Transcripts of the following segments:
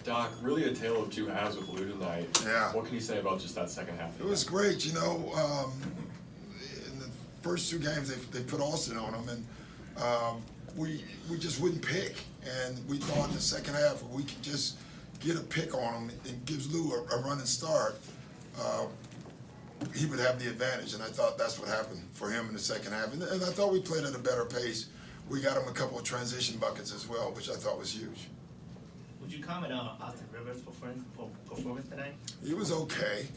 Doc, really a tale of two halves with Lou tonight. Yeah. What can you say about just that second half? It was great, in the first two games, they put Austin on them, and we just wouldn't pick. And we thought in the second half, if we could just get a pick on them and gives Lou a running start, he would have the advantage. And I thought that's what happened for him in the second half. And I thought we played at a better pace. We got him a couple of transition buckets as well, which I thought was huge. Would you comment on Austin Rivers' performance tonight? He was okay.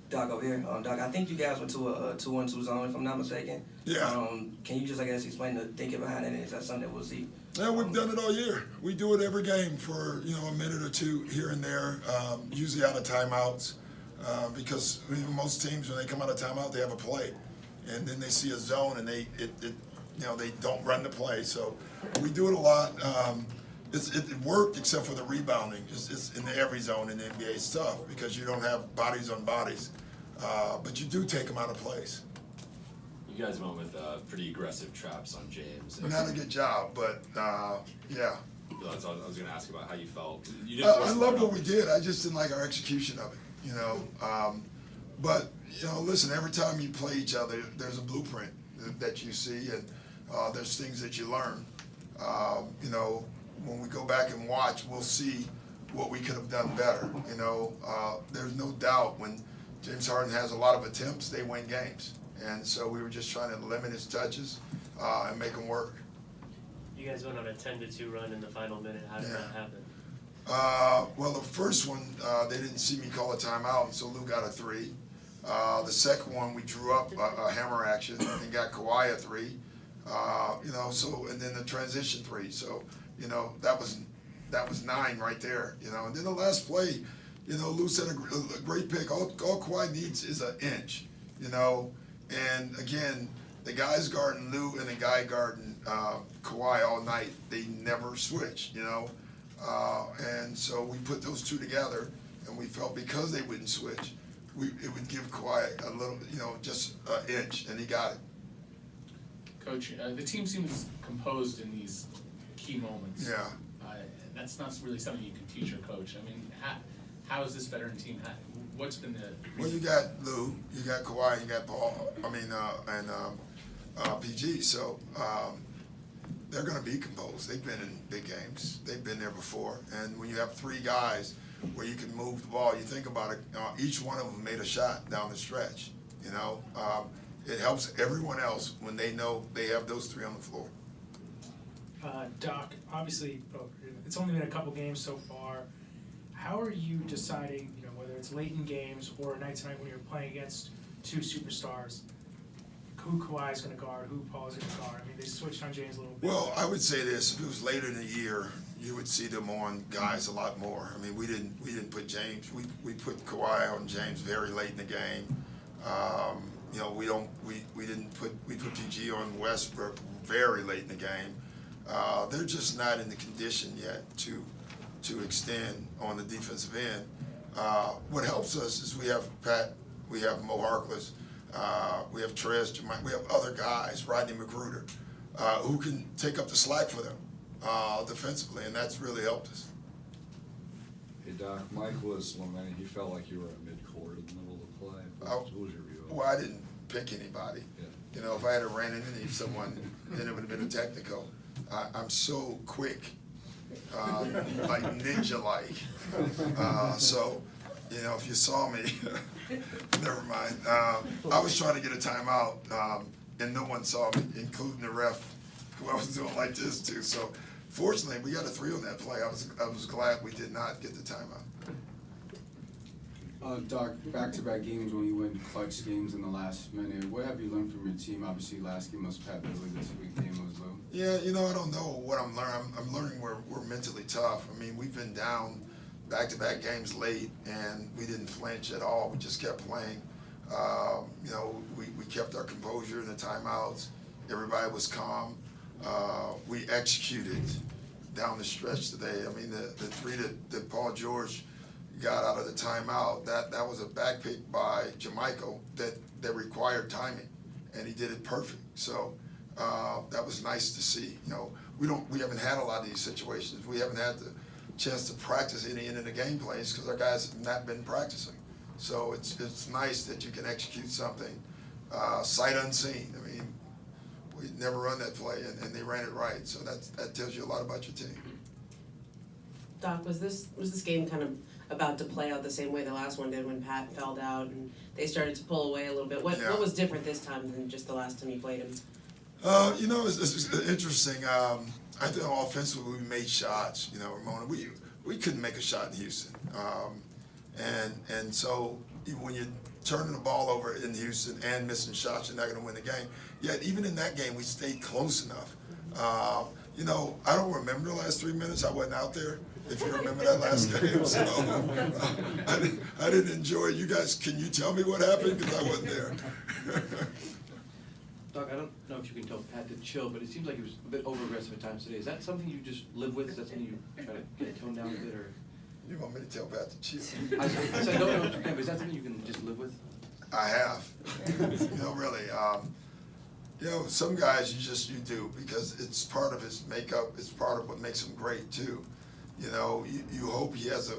Doc over here. Doc, I think you guys went to a 2-1-2 zone, if I'm not mistaken. Yeah. Can you just, I guess, explain the thinking behind it? Is that something that we'll see? Yeah, we've done it all year. We do it every game for a minute or two here and there, usually out of timeouts, because most teams when they come out of timeout they have a play, and then they see a zone and they don't run the play. So we do it a lot. It worked except for the rebounding. It's in every zone in the NBA. It's tough because you don't have bodies on bodies, but you do take them out of place. You guys went with pretty aggressive traps on James. Not a good job, but yeah. That's what I was going to ask about how you felt. You I love what we did. I just didn't like our execution of it, But listen, every time you play each other, there's a blueprint that you see, and there's things that you learn. When we go back and watch, we'll see what we could have done better. There's no doubt when James Harden has a lot of attempts, they win games. And so we were just trying to limit his touches and make them work. You guys went on a 10-2 run in the final minute. How did that happen? Well, the first one, they didn't see me call a timeout, and so Lou got a three. The second one, we drew up a hammer action and got Kawhi a three. And then the transition three. So, that was 9 right there. And then the last play, Lou said a great pick. All Kawhi needs is an inch. And again, the guys guarding Lou and the guy guarding Kawhi all night, they never switch, and so we put those two together, and we felt because they wouldn't switch, it would give Kawhi a little, just an inch, and he got it. Coach, the team seems composed in these key moments. Yeah. That's not really something you can teach or coach. I mean, how is this veteran team? What's been the? Well, you got Lou, you got Kawhi, you got Paul. And PG. So they're going to be composed. They've been in big games. They've been there before. And when you have 3 guys where you can move the ball, you think about it. Each one of them made a shot down the stretch. It helps everyone else when they know they have those 3 on the floor. Doc, obviously, it's only been a couple games so far. How are you deciding, whether it's late in games or a night tonight when you're playing against 2 superstars, who Kawhi is going to guard, who Paul is going to guard? I mean, they switched on James a little bit. Well, I would say this: if it was later in the year, you would see them on guys a lot more. I mean, we didn't put James. We put Kawhi on James very late in the game. We put PG on Westbrook very late in the game. They're just not in the condition yet to extend on the defensive end. What helps us is we have Pat, we have Mo Harkless, we have Trez, we have other guys, Rodney McGruder, who can take up the slack for them defensively, and that's really helped us. Hey Doc, Mike was lamenting he felt like you were at midcourt in the middle of the play. What was your view? Well, I didn't pick anybody. Yeah. If I had ran into someone, then it would have been a technical. I'm so quick. Like ninja-like. So, if you saw me, never mind. I was trying to get a timeout, and no one saw me, including the ref, who I was doing like this to. So, fortunately, we got a 3 on that play. I was glad we did not get the timeout. Doc, back-to-back games when you win clutch games in the last minute. What have you learned from your team? Obviously, last game was Pat Beverly, this week game was Lou. Yeah, I don't know what I'm learning. I'm learning we're mentally tough. I mean, we've been down back-to-back games late, and we didn't flinch at all. We just kept playing. We kept our composure in the timeouts. Everybody was calm. We executed down the stretch today. I mean, the 3 that Paul George got out of the timeout, that was a back pick by Jamichael that required timing, and he did it perfect. So that was nice to see. we haven't had a lot of these situations. We haven't had the chance to practice any end of the game plays because our guys have not been practicing. So it's nice that you can execute something sight unseen. I mean, we never run that play, and they ran it right. So that tells you a lot about your team. Doc, was this game kind of about to play out the same way the last one did when Pat fouled out and they started to pull away a little bit? Yeah. What was different this time than just the last time you played him? You know, it's interesting. I think offensively we made shots. You know, Ramona, we couldn't make a shot in Houston, and so when you're turning the ball over in Houston and missing shots, you're not going to win the game. Yet even in that game, we stayed close enough. You know, I don't remember the last 3 minutes. I wasn't out there. If you remember that last game, so I didn't enjoy it. You guys, can you tell me what happened? Because I wasn't there. Doc, I don't know if you can tell Pat to chill, but it seems like he was a bit over-aggressive at times today. Is that something you just live with? Is that something you try to get it toned down a bit, or? You want me to tell Pat to chill? I said, no, but is that something you can just live with? I have. You know, really. You know, some guys you do because it's part of his makeup. It's part of what makes him great too. You know, you hope he has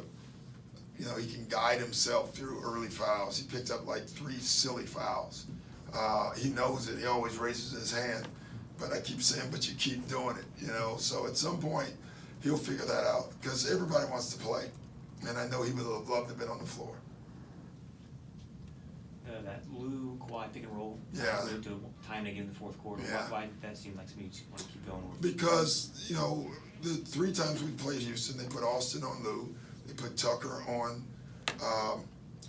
you know, he can guide himself through early fouls. He picked up like 3 silly fouls. He knows it. He always raises his hand. But I keep saying, but you keep doing it, you know. So at some point, he'll figure that out because everybody wants to play. And I know he would have loved to have been on the floor. That Lou Kawhi pick and roll. Yeah. To tying again in the fourth quarter. Yeah. Why did that seem like something you want to keep going with? Because, you know, the 3 times we played Houston, they put Austin on Lou, they put Tucker on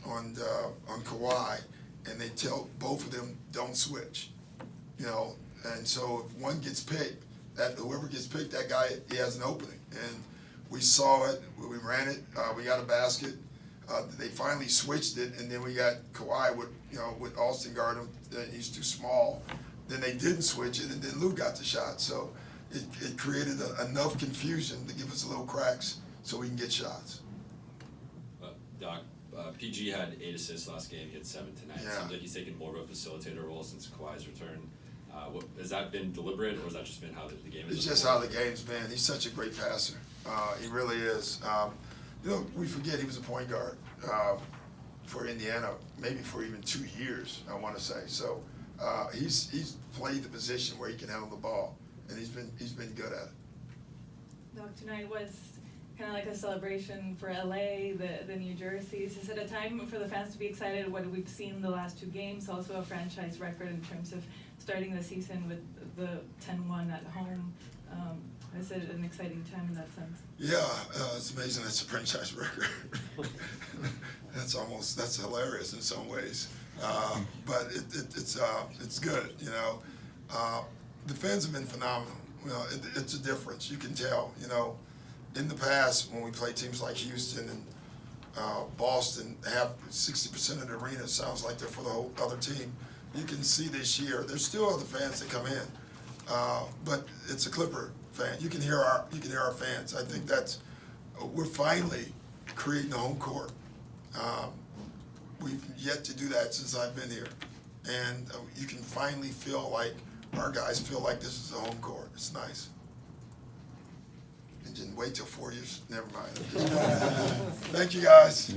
Kawhi, and they tell both of them don't switch. You know, and so if one gets picked, whoever gets picked, that guy, he has an opening. And we saw it, we ran it, we got a basket. They finally switched it, and then we got Kawhi with Austin guard him. He's too small. Then they didn't switch it, and then Lou got the shot. So it created enough confusion to give us a little cracks so we can get shots. Doc, PG had 8 assists last game. He had 7 tonight. Yeah. It seems like he's taken more of a facilitator role since Kawhi's return. Has that been deliberate, or has that just been how the game is? It's just how the game's been. He's such a great passer. He really is. You know, we forget he was a point guard for Indiana, maybe for even 2 years, I want to say. So he's played the position where he can handle the ball, and he's been good at it. Doc, tonight was kind of like a celebration for LA, the New Jerseys. Is it a time for the fans to be excited what we've seen the last 2 games? Also a franchise record in terms of starting the season with the 10-1 at home. Is it an exciting time in that sense? Yeah, it's amazing. That's a franchise record. that's hilarious in some ways, but it's good. You know, the fans have been phenomenal. You know, it's a difference. You can tell. You know, in the past when we play teams like Houston and Boston, have 60% of the arena sounds like they're for the whole other team. You can see this year there's still other fans that come in, but it's a Clipper fan. You can hear our fans. I think we're finally creating a home court. We've yet to do that since I've been here, and you can finally feel like our guys feel like this is a home court. It's nice. And didn't wait till 4 years. Never mind. Thank you guys.